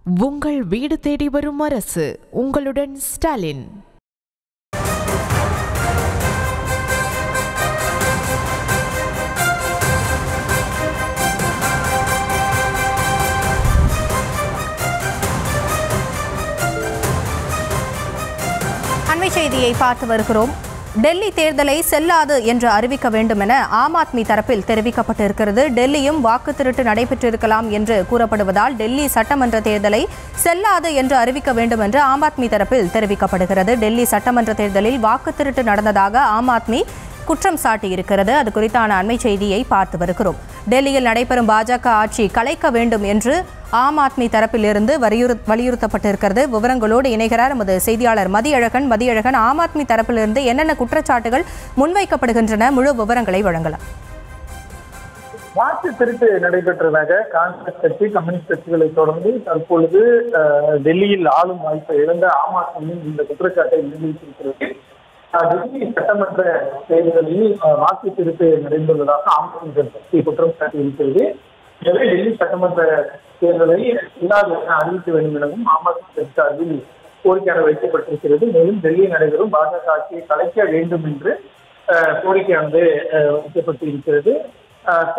உங்கள் வீடு தேடி வரும் அரசு. உங்களுடன் ஸ்டாலின். அண்மை செய்தியை பார்த்து வருகிறோம். டெல்லி தேர்தலை செல்லாது என்று அறிவிக்க வேண்டும் என ஆம் ஆத்மி தரப்பில் தெரிவிக்கப்பட்டிருக்கிறது. டெல்லியும் வாக்கு திருட்டு நடைபெற்றிருக்கலாம் என்று கூறப்படுவதால் டெல்லி சட்டமன்ற தேர்தலை செல்லாது என்று அறிவிக்க வேண்டும் என்று ஆம் ஆத்மி தரப்பில் தெரிவிக்கப்படுகிறது. டெல்லி சட்டமன்ற தேர்தலில் வாக்கு திருட்டு நடந்ததாக ஆம் ஆத்மி குற்றம் சாட்டியிருக்கிறது. அது குறித்தான அண்மை செய்தியை பார்த்து வருகிறோம். டெல்லியில் நடைபெறும் பாஜக ஆட்சி கலைக்க வேண்டும் என்று ஆம் ஆத்மி தரப்பிலிருந்து வலியுறுத்தப்பட்டிருக்கிறது. விவரங்களோடு இணைகிறார் நமது செய்தியாளர் மதியழகன். மதியழகன், ஆம் ஆத்மி தரப்பிலிருந்து என்னென்ன குற்றச்சாட்டுகள் முன்வைக்கப்படுகின்றன? முழு விவரங்களை வழங்கலாம். வாக்கு திருட்டு நடைபெற்றதாக காங்கிரஸ் கட்சி, கம்யூனிஸ்ட் கட்சிகளை தொடர்ந்து தற்பொழுது டெல்லியில் ஆளும் வாய்ப்பை இழந்த ஆம் ஆத்மியின் இந்த குற்றச்சாட்டை முன்வைத்திருக்கிறது. டெல்லி சட்டமன்ற தேர்தலில் வாக்கு திருட்டு நடைபெறுவதாக ஆம் ஆத்மி கட்சி குற்றம் சாட்டியிருக்கிறது. எனவே டெல்லி சட்டமன்ற தேர்தலை இல்லாத அறிவிக்க வேண்டும் எனவும் ஆம் ஆத்மி கட்சி சார்பில் கோரிக்கையாக வைக்கப்பட்டிருக்கிறது. மேலும் டெல்லியில் நடைபெறும் பாஜக ஆட்சியை கலைக்க வேண்டும் என்று கோரிக்கையானது வைக்கப்பட்டிருக்கிறது.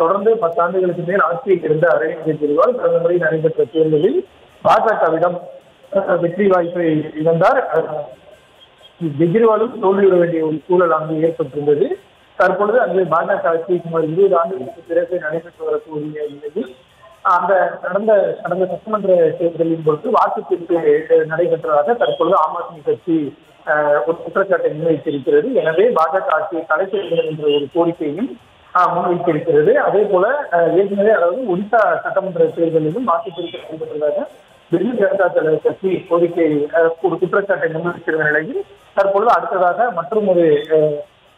தொடர்ந்து 10 ஆண்டுகளுக்கு மேல் ஆட்சியில் இருந்த அரவிந்த் கெஜ்ரிவால் கடந்த முறை நடைபெற்ற தேர்தலில் பாஜகவிடம் வெற்றி வாய்ப்பை இழந்தார். கெஜ்ரிவாலும் தோல்வியுற வேண்டிய ஒரு சூழல் அங்கு ஏற்பட்டிருந்தது. தற்பொழுது அங்கு பாஜக ஆட்சி சுமார் 20 ஆண்டுகளுக்கு பிறகு நடைபெற்று வரக்கூடிய நிலையில் கடந்த சட்டமன்ற தேர்தலின் பொழுது வாக்கு திருட்டு நடைபெற்றதாக தற்பொழுது ஆம் ஆத்மி கட்சி ஒரு குற்றச்சாட்டை முன்வைத்திருக்கிறது. எனவே பாஜக ஆட்சியை கலைக்க வேண்டும் என்ற ஒரு கோரிக்கையும் முன்வைத்திருக்கிறது. அதே போல ஏற்கனவே ஒடிசா சட்டமன்ற தேர்தலிலும் வாக்கு திருட்டு நடைபெற்றதாக பிஜு ஜனதா தள கட்சி கோரிக்கை ஒரு குற்றச்சாட்டை முன்வைத்திருந்த நிலையில் தற்பொழுது அடுத்ததாக மற்றும் ஒரு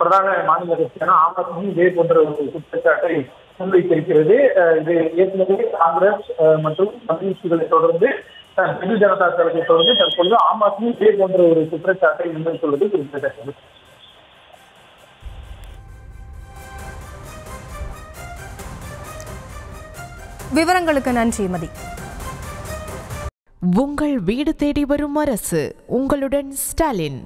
பிரதான மாநில கட்சியான ஆம் ஆத்மி இதே போன்ற ஒரு குற்றச்சாட்டை முன்வைத்திருக்கிறது. இது ஏற்கனவே காங்கிரஸ் மற்றும் கம்யூனிஸ்டுகளை தொடர்ந்து பிஜு ஜனதா தளத்தை தொடர்ந்து தற்பொழுது ஆம் ஆத்மி இதே போன்ற ஒரு குற்றச்சாட்டை முன்வைத்துள்ளது குறிப்பிடத்தக்கது. விவரங்களுக்கு நன்றி மதி. உங்கள் வீடு தேடி வரும் அரசு. உங்களுடன் ஸ்டாலின்.